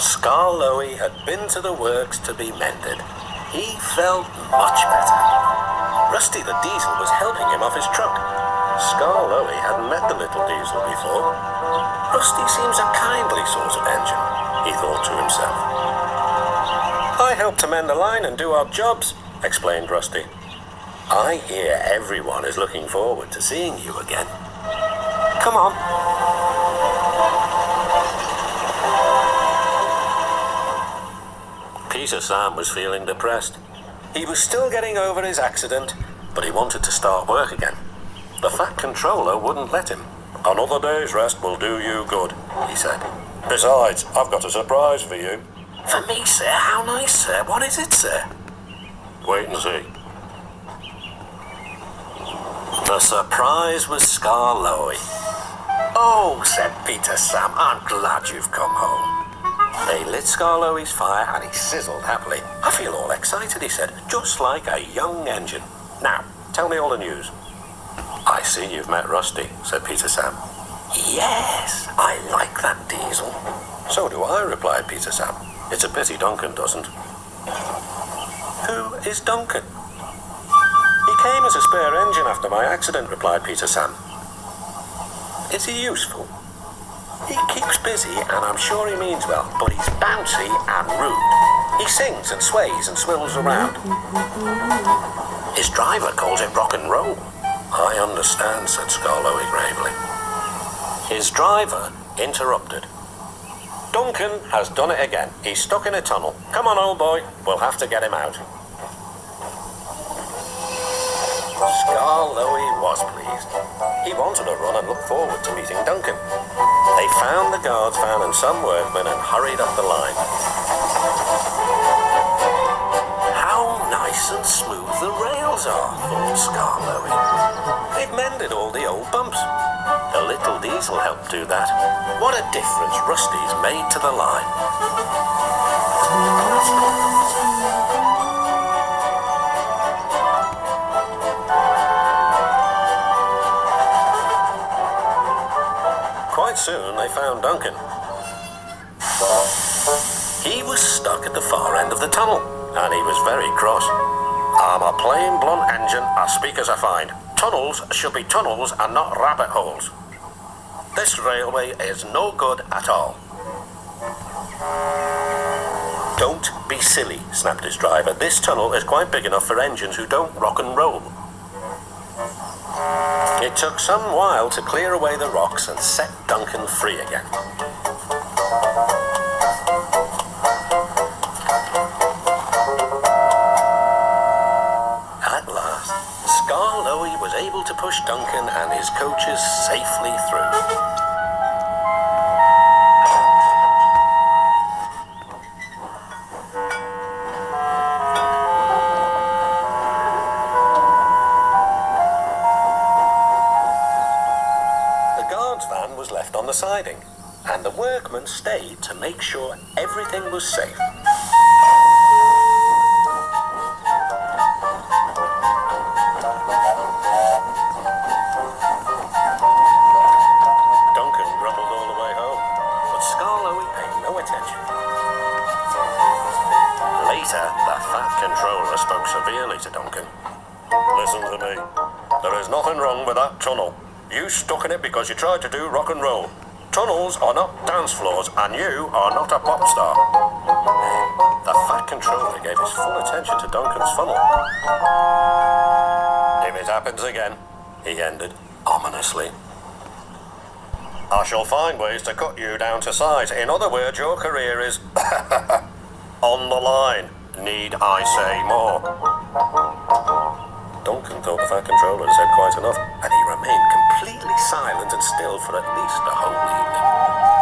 Scar Lowy had been to the works to be mended. He felt much better. Rusty the Diesel was helping him off his truck. Scar Lowy hadn't met the little diesel before. Rusty seems a kindly sort of engine, he thought to himself. I help to mend the line and do odd jobs, explained Rusty. I hear everyone is looking forward to seeing you again. Come on. Peter Sam was feeling depressed. He was still getting over his accident, but he wanted to start work again. The Fat Controller wouldn't let him. Another day's rest will do you good, he said. Besides, I've got a surprise for you. For me, sir? How nice, sir. What is it, sir? Wait and see. The surprise was Scar Lowy. Oh, said Peter Sam, I'm glad you've come home. They lit Scar Lowy's fire and he sizzled happily. I feel all excited, he said, just like a young engine. Now, tell me all the news. I see you've met Rusty, said Peter Sam. Yes, I like that diesel. So do I, replied Peter Sam. It's a pity Duncan doesn't. Who is Duncan? He came as a spare engine after my accident, replied Peter Sam. Is he useful? He keeps busy and I'm sure he means well, but he's bouncy and rude. He sings and sways and swills around. His driver calls it rock and roll. I understand, said Scar Lowy gravely. His driver interrupted. Duncan has done it again. He's stuck in a tunnel. Come on, old boy. We'll have to get him out. Scar Lowy was pleased. He wanted to run and look forward to meeting Duncan. They found the guard's van and some workmen and hurried up the line. How nice and smooth the rails are, thought Scar Lowy. They've mended all the old bumps. The little diesel helped do that. What a difference Rusty's made to the line. Quite soon they found Duncan. He was stuck at the far end of the tunnel, and he was very cross. I'm a plain blunt engine, as speak as I find. Tunnels should be tunnels and not rabbit holes. This railway is no good at all. Don't be silly, snapped his driver. This tunnel is quite big enough for engines who don't rock and roll. It took some while to clear away the rocks and set Duncan free again. At last, Scar Lowy was able to push Duncan and his coaches safely through. Van was left on the siding, and the workmen stayed to make sure everything was safe. Duncan grumbled all the way home, but Scar Lowy paid no attention. Later, the Fat Controller spoke severely to Duncan. Listen to me. There is nothing wrong with that tunnel. You stuck in it because you tried to do rock and roll. Tunnels are not dance floors, and you are not a pop star. The Fat Controller gave his full attention to Duncan's funnel. If it happens again, he ended ominously, I shall find ways to cut you down to size. In other words, your career is on the line. Need I say more? Duncan thought the Fat Controller had said quite enough, and he remained completely silent and still for at least the whole evening.